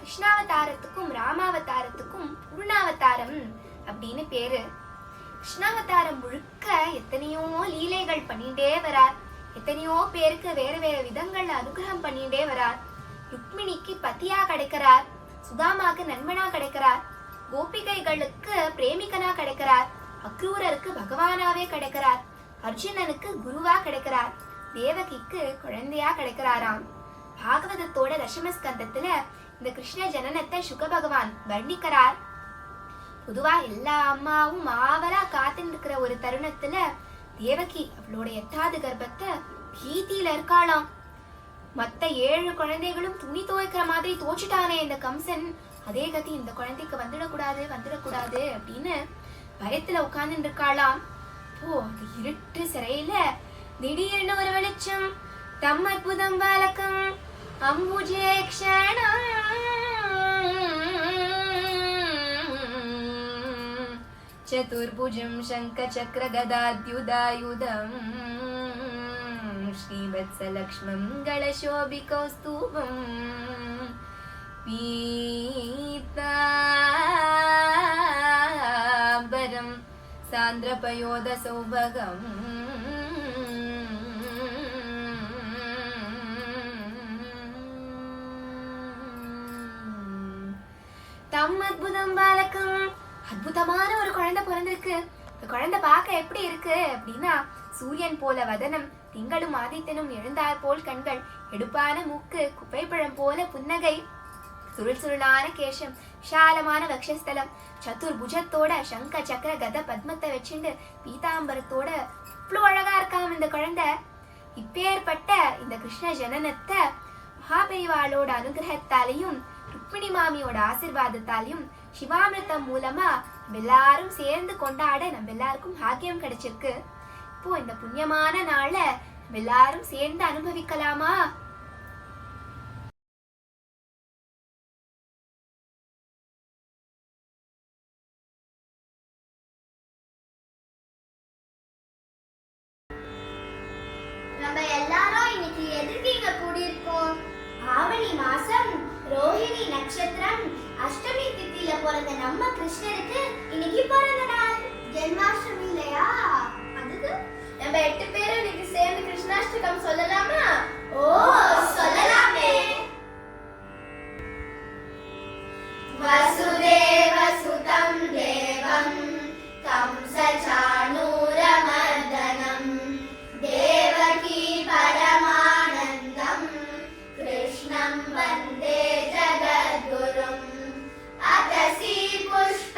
கிருஷ்ணாவதாரத்துக்கும் ராமாவதாரத்துக்கும் பூர்ணாவதாரம் அப்படின்னு பேரு. கிருஷ்ணாவதாரம் முழுக்க எத்தனையோ லீலைகள் பண்ணிட்டே வரார். எத்தனையோ பேருக்கு வேற வேற விதங்கள்ல அனுகிரகம் பண்ணிட்டே வரார். ருக்மிணிக்கு பத்தியா கிடைக்கிறார், சுதாமாக்கு நண்பனா கிடைக்கிறார், கோபிகைகளுக்கு பிரேமிகனா கிடைக்கிறார், அக்ரூரருக்கு பகவானாவே கிடைக்கிறார், அர்ஜுனனுக்கு குருவா கிடைக்கிறார், தேவகிக்கு குழந்தையா கிடைக்கிறாராம். பாகவதத்தோட தசமஸ்கந்தத்துல இந்த கிருஷ்ண ஜனனத்தை சுக பகவான் வர்ணிக்கிறார். பொதுவா எல்லா அம்மாவும் ஆவலா காத்துட்டு இருக்கிற ஒரு தருணத்துல தேவகி அவளோட 8வது கர்ப்பத்தை பீதியில இருக்காளாம். மத்த 7 குழந்தைகளும் துணி துவைக்கிற மாதிரி துவைச்சுட்டானே இந்த கம்சன், அதே கதி இந்த குழந்தைக்கு வந்துடக்கூடாது அப்படின்னு பயத்துல உட்கார்ந்து இருக்காளாம். அது இருட்டு சிறையில திடீர்னு ஒரு வெளிச்சம். தம் அற்புதம் பாலகம் அம்புஜே க்ஷணம் சதுர்புஜம் சங்க சக்கர கதாத்யுதாயுதம் ஸ்ரீவத்ஸலக்ஷ்மம் கலசோபிகௌஸ்தூபம் பீதாம்பரம் சாந்திரபயோத சௌபகம் தம் அற்புதம் பாலகம். அற்புதமான ஒரு குழந்தை பிறந்திருக்கு. இந்த குழந்தை பார்க்க எப்படி இருக்கு அப்படின்னா, சூரியன் போல வதனம், திங்களும் ஆதித்தனும் எழுந்தார் போல் கண்கள், எடுப்பான மூக்கு, குப்பைப்பழம் போல புன்னகை, சுருள் சுருளான கேசம், விஷாலமான வக்ஷஸ்தலம், சதுர்புஜத்தோட சங்க சக்கர கத பத்மத்தை வச்சுண்டு பீதாம்பரத்தோட இவ்வளவு அழகா இருக்காம இந்த குழந்தை. இப்பேற்பட்ட இந்த கிருஷ்ண ஜனனத்தை மகாபெரிவாளோட அனுகிரகத்தாலையும் ருக்மிணி மாமியோட ஆசிர்வாதத்தாலையும் சிவாமிர்தம் மூலமா எல்லாரும் சேர்ந்து கொண்டாட நம்ம எல்லாருக்கும் பாக்கியம் கிடைச்சிருக்கு. இப்போ இந்த புண்ணியமான நாள எல்லாரும் சேர்ந்து அனுபவிக்கலாமா? நம்ம எல்லாரும் இன்னைக்கு எதுக்கு இங்க கூடியிருக்கோம்? ஆவணி மாசம் ரோஹிணி நட்சத்திரம் அஷ்டமி திதியில பிறந்த நம்ம கிருஷ்ணருக்கு இன்னைக்கு பிறந்த நாள், ஜென்மாஷ்டமி இல்லையா? அதுக்கு நம்ம 8 பேரும் இன்னைக்கு சேர்ந்து கிருஷ்ணாஷ்டகம் சொல்லலாமா? ஓ, சொல்லலாமே. வசுதேவ சுதம் தேவம் கம்சசாணூரமர்தனம் தேவகி பரமானந்தம் கிருஷ்ணம் வந்தே ஜகத்குரும். அதசி புஷ்ப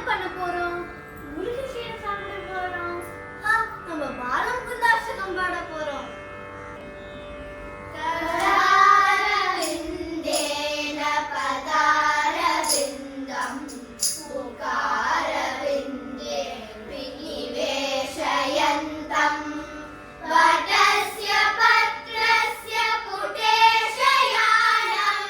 பண்ண போறோம்? முருகேசன் சாப்பிட போறோம். நம்ம பாலம் குந்தாசகம் பாட போறோம். கராரவிந்தேன பதாரவிந்தம் உகாரவிந்தே விநிவேஷயந்தம் வடஸ்ய பத்ரஸ்ய புடேஷயானம்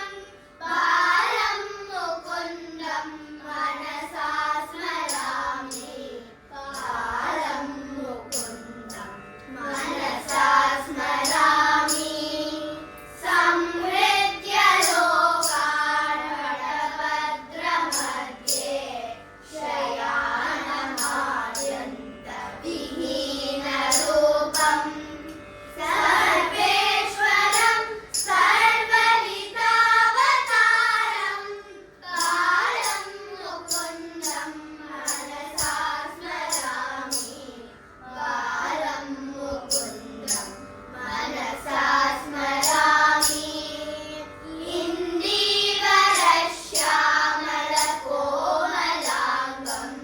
பாலம் முகுந்தம் மனசா ஸ்மராமி பாலம் முகுந்தம் மனசா ஸ்மராமி சம்ருத்ய லோகான் வடபத்ரமத்யே शयानमाद्यन्त विहीनरूपम् सर्वेश्वरं सर्वहितावतारं कालं मुकुन्दं मनसा स्मरामि कालं मुकुन्दं मनसा स्मरामि इन्दीवरश्यामलकोमलाङ्गम्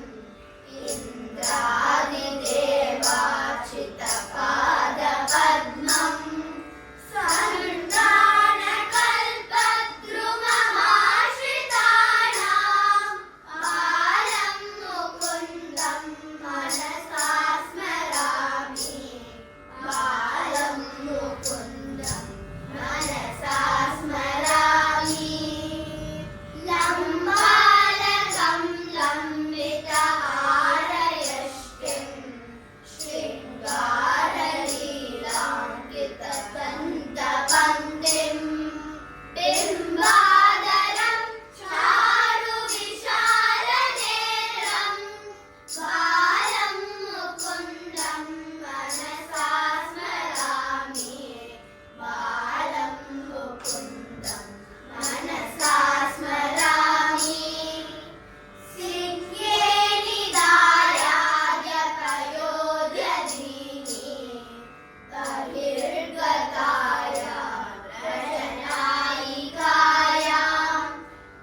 इन्द्रादिदेवार्चितपादपद्मम् सन्तानकल्पद्रुममाश्रितानां बालं मुकुन्दं मनसा स्मरामि बालं मुकुन्दं मनसा स्मरामि लम्बालकं लम्बितहारयष्टिं शृङ्गारलीलाङ्कितदन्तपङ्क्तिं बिम्बादरं चारुविशालनेत्रं बालं मुकुन्दं मनसा स्मरामि बालं मुकुन्दं मनसा स्मरामि सिद्ध्ये निदायाय पयोध्यदीनि बहिर्गताय रजनायिकायां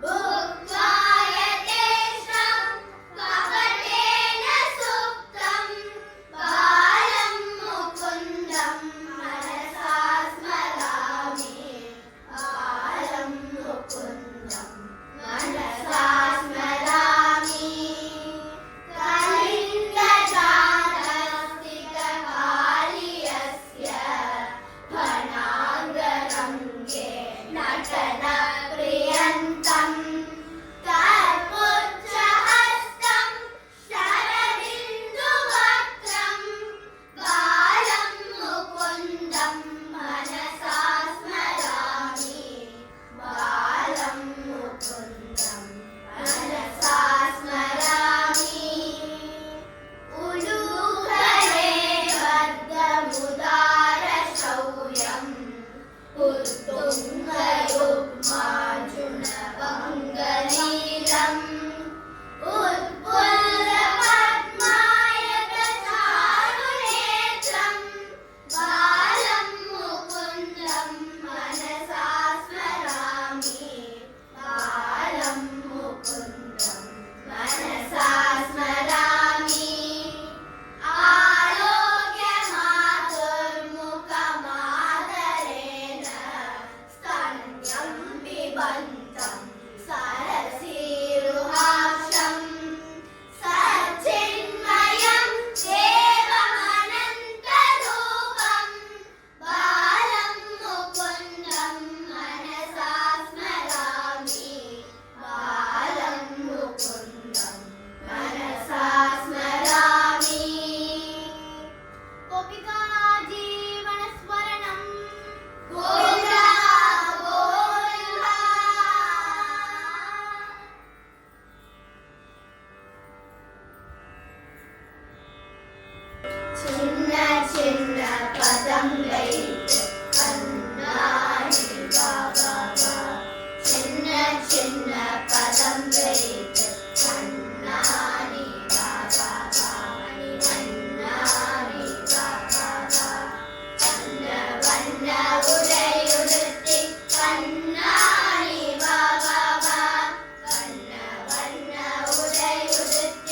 भुक्त्वा यथेष्टं कपटेन सुप्तं बालं मुकुन्दं मनसा स्मरामि बालं मुकुन्दं मनसा स्मरामि कलिङ्गजातस्थितकालियस्य फणाङ्गरङ्गे नटनप्रियन्तं कर्पुच्चहस्तं शरदिन्दुवक्त्रं बालं मुकुन्दं मनसा स्मरामि बालं मुकुन्दं मनसा स्मरामि उलूखले वर्गमुदारशौर्यम् उत्तुङ्गयुग्मार्जुनवङ्गलीलम् उत्पुल्लपद्मायतचारुनेत्रं बालं मुकुन्दं मनसा स्मरामि बालं मुकुन्दं मनसा स्मरामि आरोग्यमातुर्मुखमादरेण स्तन्यं पिबन्तं सरसीरुहाक्षं सच्चिन्मयं देवमनन्तरूपं बालं मुकुन्दं मनसा स्मरामि बालं मुकुन्दं मनसा स्मरामि गोपिका जीवनस्मरणं गोविन्दा गोविन्दा சின்ன சின்ன பதம் வைத்து கண்ணாடி பாபா சின்ன சின்ன பதம் வைத்து கண்ணாடி பாபா கண்ணாடி பாபா வண்ண வண்ண உடையுடுத்தி கண்ணாடி பாபா வண்ண வண்ண உடையுடுத்தி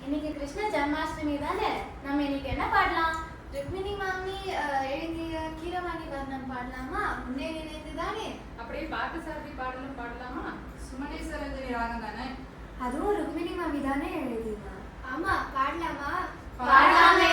இன்னைக்கு கிருஷ்ண ஜன்மாஷ்டமி தானே, நம்ம இன்னைக்கு என்ன பாடலாம்? ருக்மிணி மாமி எழுதிய கீரவாணி வர்ணம் பாடலாமா? முன்னே நினைத்து தானே. அப்படியே பாட்டு சாரதி பாடலும் பாடலாமா? சுமணேஸ்வரஞ்சனி ராகம் தானே. அதுவும் ருக்மிணி மாமி தானே எழுதினா? ஆமா, பாடலாமா? பாடலாமே.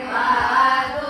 வாதோ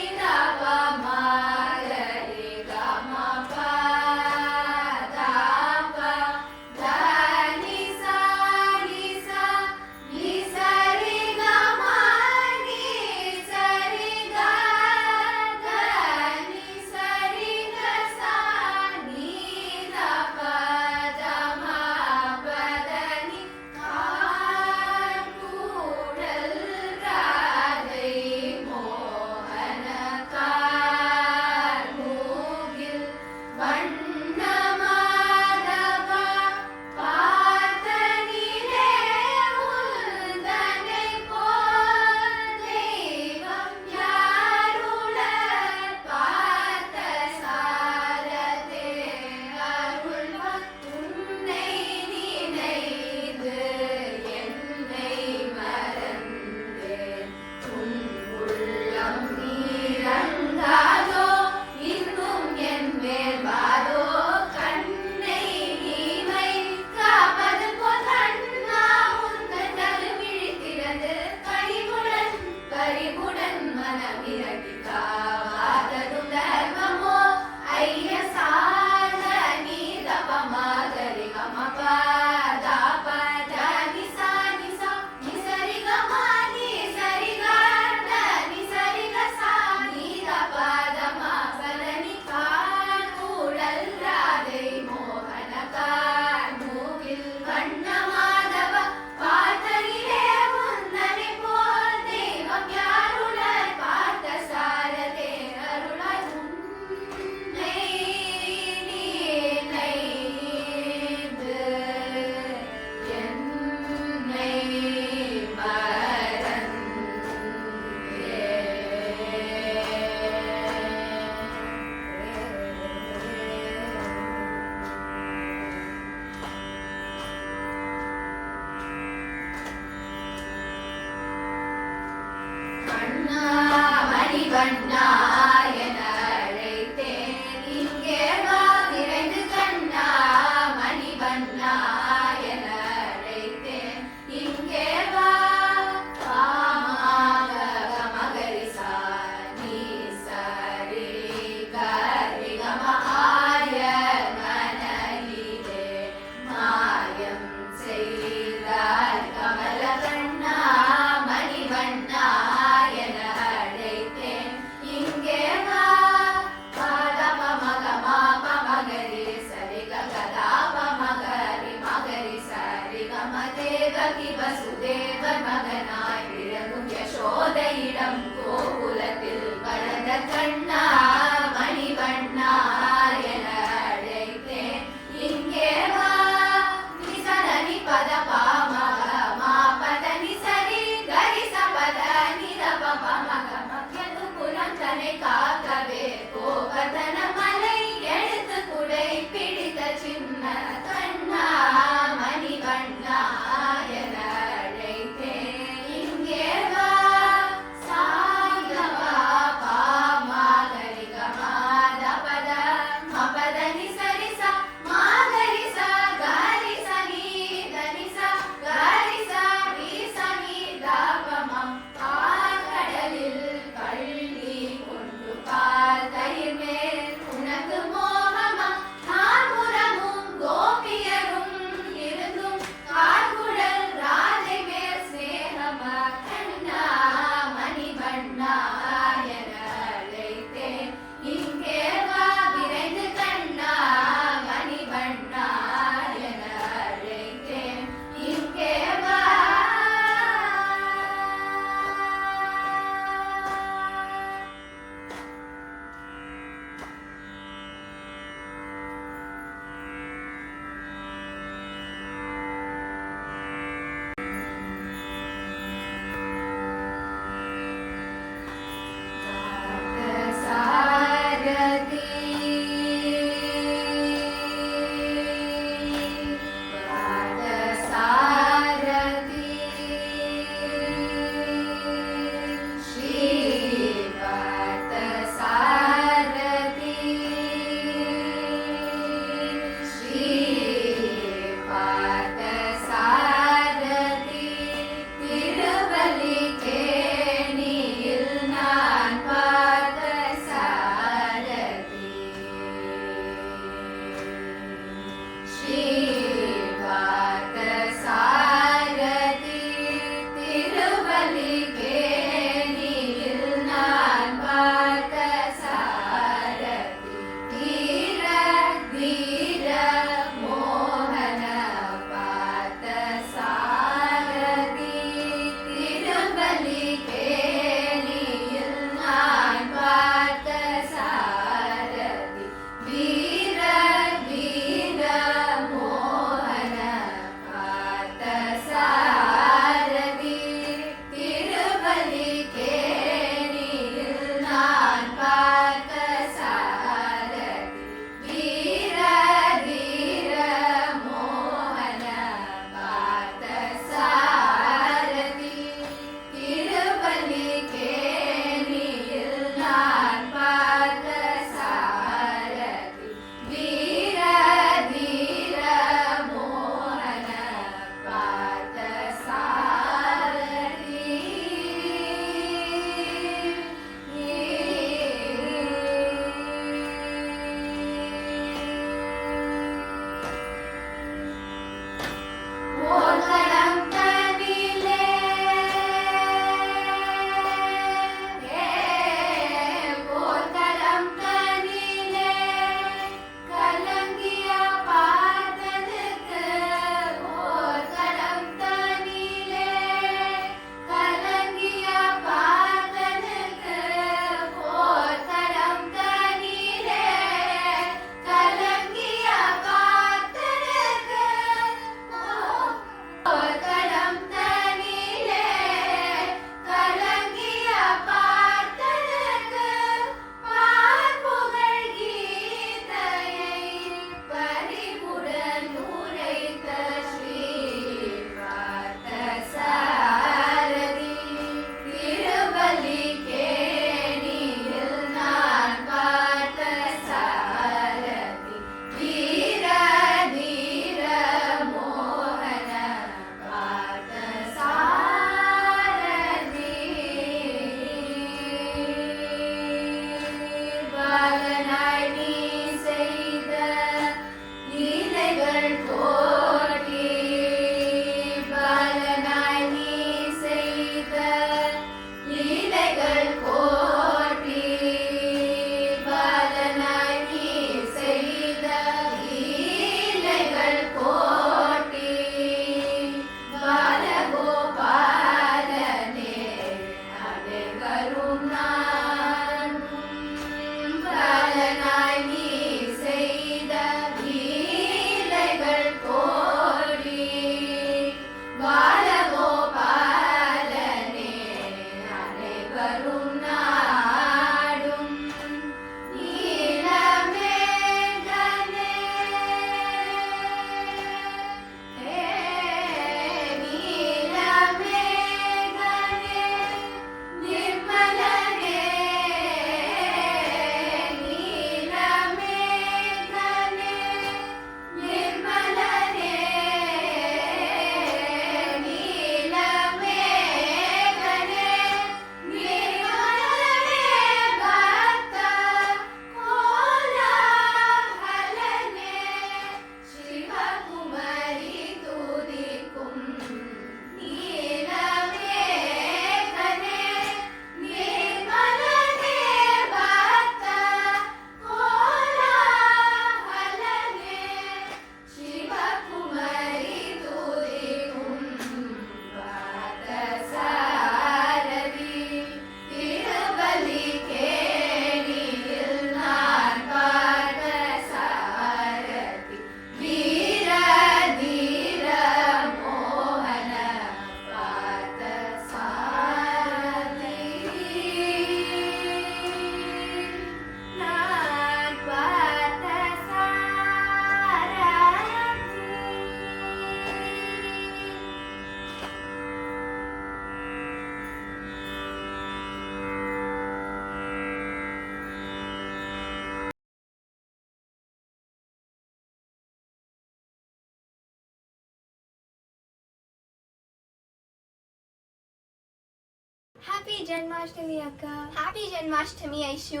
ஹாப்பி ஜென்மாஷ்டமி அக்கா. ஹாப்பி ஜென்மாஷ்டமி ஐஷு.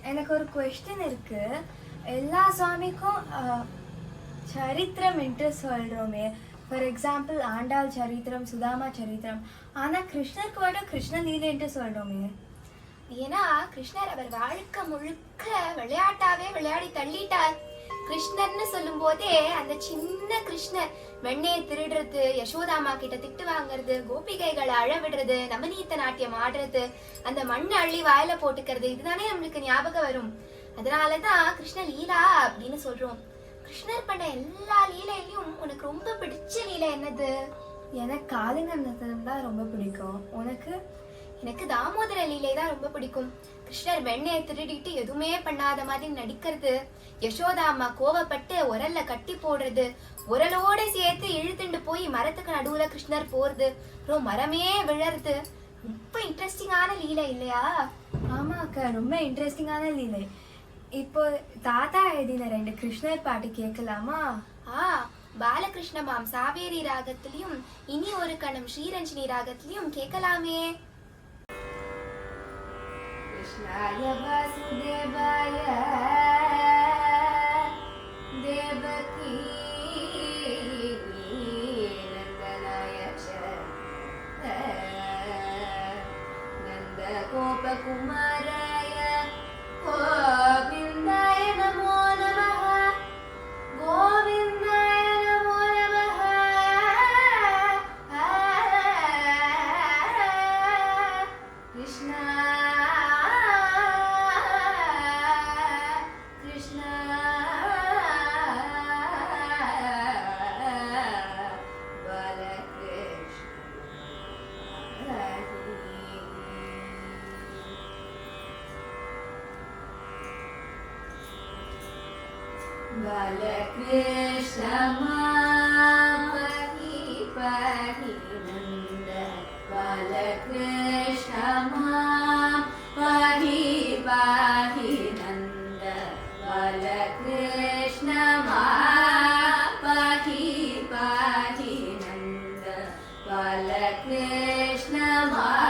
எனக்கு ஒரு கொஸ்டின் இருக்கு. எல்லா சுவாமிக்கும் சரித்திரம் என்று சொல்றோமே, ஃபார் எக்ஸாம்பிள் ஆண்டாள் சரித்திரம், சுதாமா சரித்திரம். ஆனா கிருஷ்ணருக்கு மட்டும் கிருஷ்ண லீலை என்று சொல்றோமே. ஏன்னா கிருஷ்ணர் அவர் வாழ்க்கை முழுக்க விளையாட்டாவே விளையாடி தள்ளிட்டார். கிருஷ்ணர்னு சொல்லும் போதே அந்த சின்ன கிருஷ்ணர் வெண்ணையை திருடுறது, யசோதாமா கிட்ட திட்டு வாங்குறது, கோபிகைகளை அழவிடுறது, நவநீத நாட்டியம் ஆடுறது, அந்த மண்ணை அள்ளி வாயில போட்டுக்கிறது, இதுதானே நம்மளுக்கு ஞாபகம் வரும். அதனாலதான் கிருஷ்ண லீலா அப்படின்னு சொல்றோம். கிருஷ்ணர் பண்ண எல்லா லீலையிலும் உனக்கு ரொம்ப பிடிச்ச லீலை என்னது? எனக்கு காளிங்கநந்தனம் தான் ரொம்ப பிடிக்கும். உனக்கு? எனக்கு தாமோதர லீலை தான் ரொம்ப பிடிக்கும். கிருஷ்ணர் வெண்ணையை திருடிட்டு எதுவுமே பண்ணாத மாதிரி நடிக்கிறது, யசோதா அம்மா கோவப்பட்டு உரல்ல கட்டி போடுறது, உரலோட சேர்த்து இழுத்துண்டு போய் மரத்துக்கு நடுவுல கிருஷ்ணர் போறது, அப்புறம் மரமே விழறது, ரொம்ப இன்ட்ரெஸ்டிங்கான லீலை இல்லையா? ஆமா அக்கா, ரொம்ப இன்ட்ரெஸ்டிங்கான லீலை. இப்போ தாத்தா எழுதின 2 கிருஷ்ணர் பாட்டு கேட்கலாமா? பாலகிருஷ்ண மாம் சாவேரி ராகத்திலையும் இனி ஒரு கணம் ஸ்ரீரஞ்சனி ராகத்திலையும் கேட்கலாமே. கிருஷ்ணாய வாசுதேவாய தேவகி நந்தனாய நந்த கோபகுமாராய கோவிந்தாய நமோ நமः. கோவிந்தாய நமோ நமः. கிருஷ்ணா கிருஷ்ணா बालकृष्ण पाहि पाहि नन्द बालकृष्ण पाहि पाहि नन्द बालकृष्ण पाहि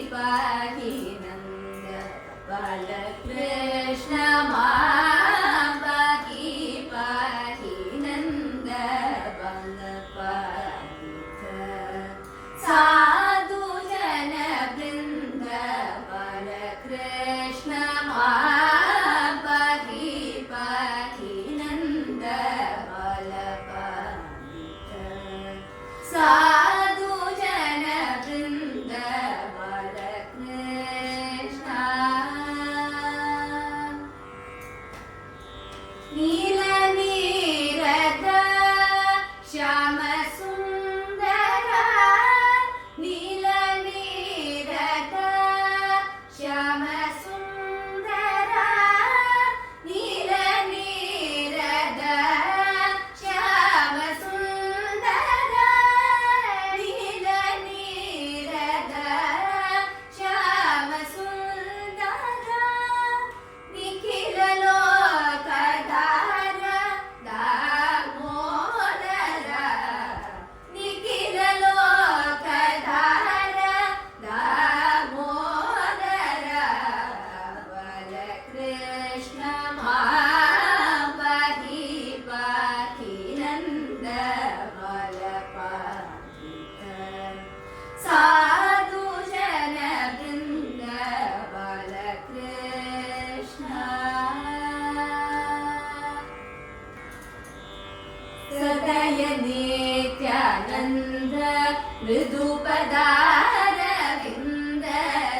पाहि नन्द बालकृष्ण पाहि पाहि नन्द बालकृष्ण साधु जन वृंद बालकृष्ण पाहि पाहि नंद बालपालित साधु जन वृंद बालकृष्ण नील नीरद श्याम सुंदर नील नीरद श्याम सुंदर नील नीरद श्याम सुंदर नील नीरद श्याम सुंदर निखिल लोकधार दामोदर निखिल लोकधार दामोदर बालकृष्ण पाहि पाहि नन्द बालपालित साधु जन वृंद बालकृष्ण सदय नित्यानंद मृदुपदारविंद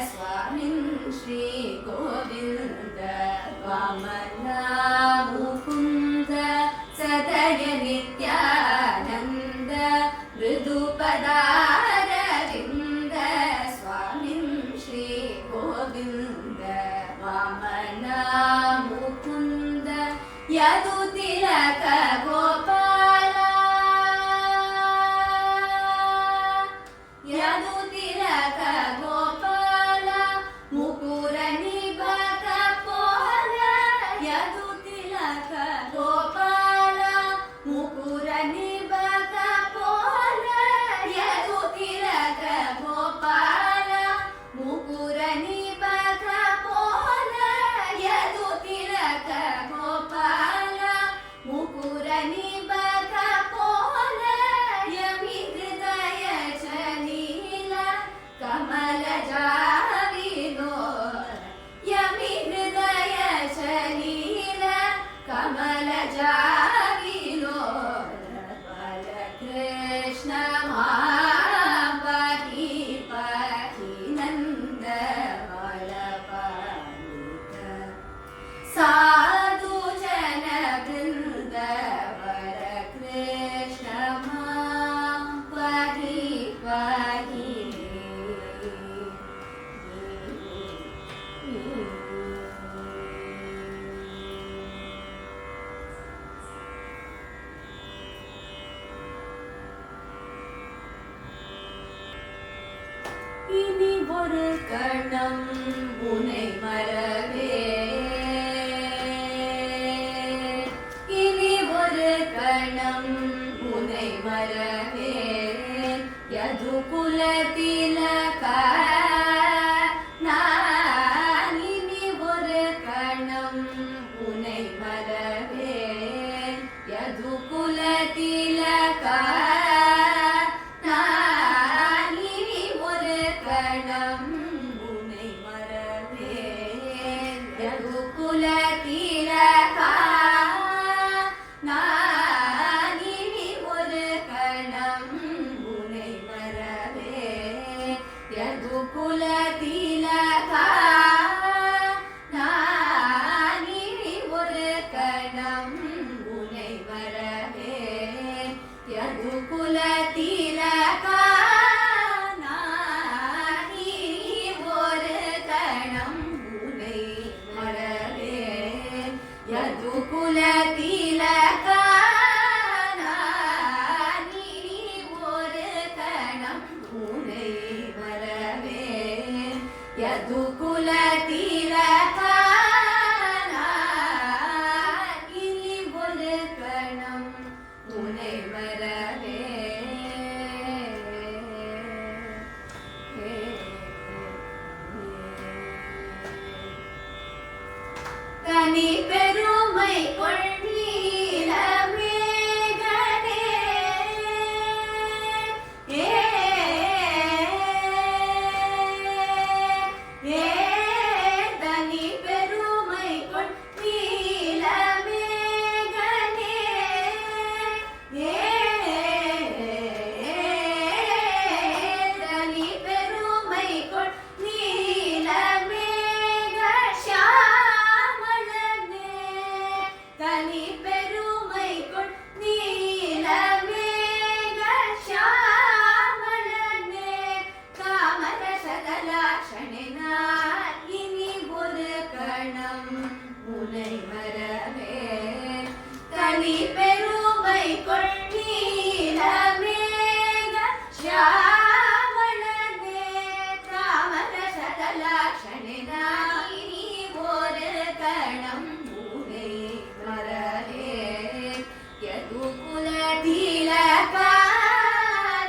स्वामिन् श्री गोविंद वामना मुकुंद सदय नित्यानंद मृदुपदारविंद स्वामिन् श्री गोविंद वामना मुकुंद यदु तिलक गोपाल यदु तिलक गोपाल मुकुर निबक पोल यदु तिलक गोपाल मुकुर निबक पोल यदु तिलक गोपाल ஒரு கணம் உனை மறவே இனி ஒரு கணம் உனை மறவே யது குலதிலக நான் இனி ஒரு கணம் உனை மறவே யது குலதிலக நான் இனி ஒரு கணம் உனை மறவே யது குலதிலக நான் இனி ஒரு கணம் உனை மறவே யது குலதிலக நான் இனி ஒரு கணம் உனை மறவே யது குலதிலக நான் இனி ஒரு கணம் உனை மறவே யது குலதிலக நான் இனி ஒரு கணம் உனை மறவே யது குலதிலக நான் இனி ஒரு கணம் உனை மறவே தனி பெருமை கொள்ளீல மேகனே தனி பெருமை கொள்ளீல மேகனே தனி பெருமை கொள்ளீல மேக ஷாமளனே தனி பெருமை கொள்ளீல மேக ஷாமளனே காமர சகலாஷணே நான் இனி ஒரு கணம் உனை மறவே தனி பெருமை கொள்ளீல மேக ஷாமளனே காமர சகலாஷணே நான் இனி ஒரு கணம் உனை மறவே யது குலதிலக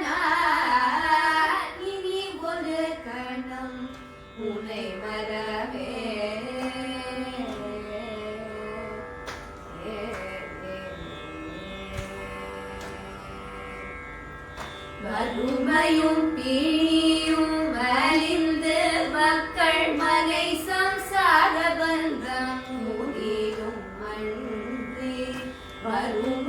நான் இனி ஒரு கணம் உனை மறவே வறுமையும் பிணியும் மலிந்து மக்கள் மனை சம்சார பந்தம் முடியும் அன்றி வரும்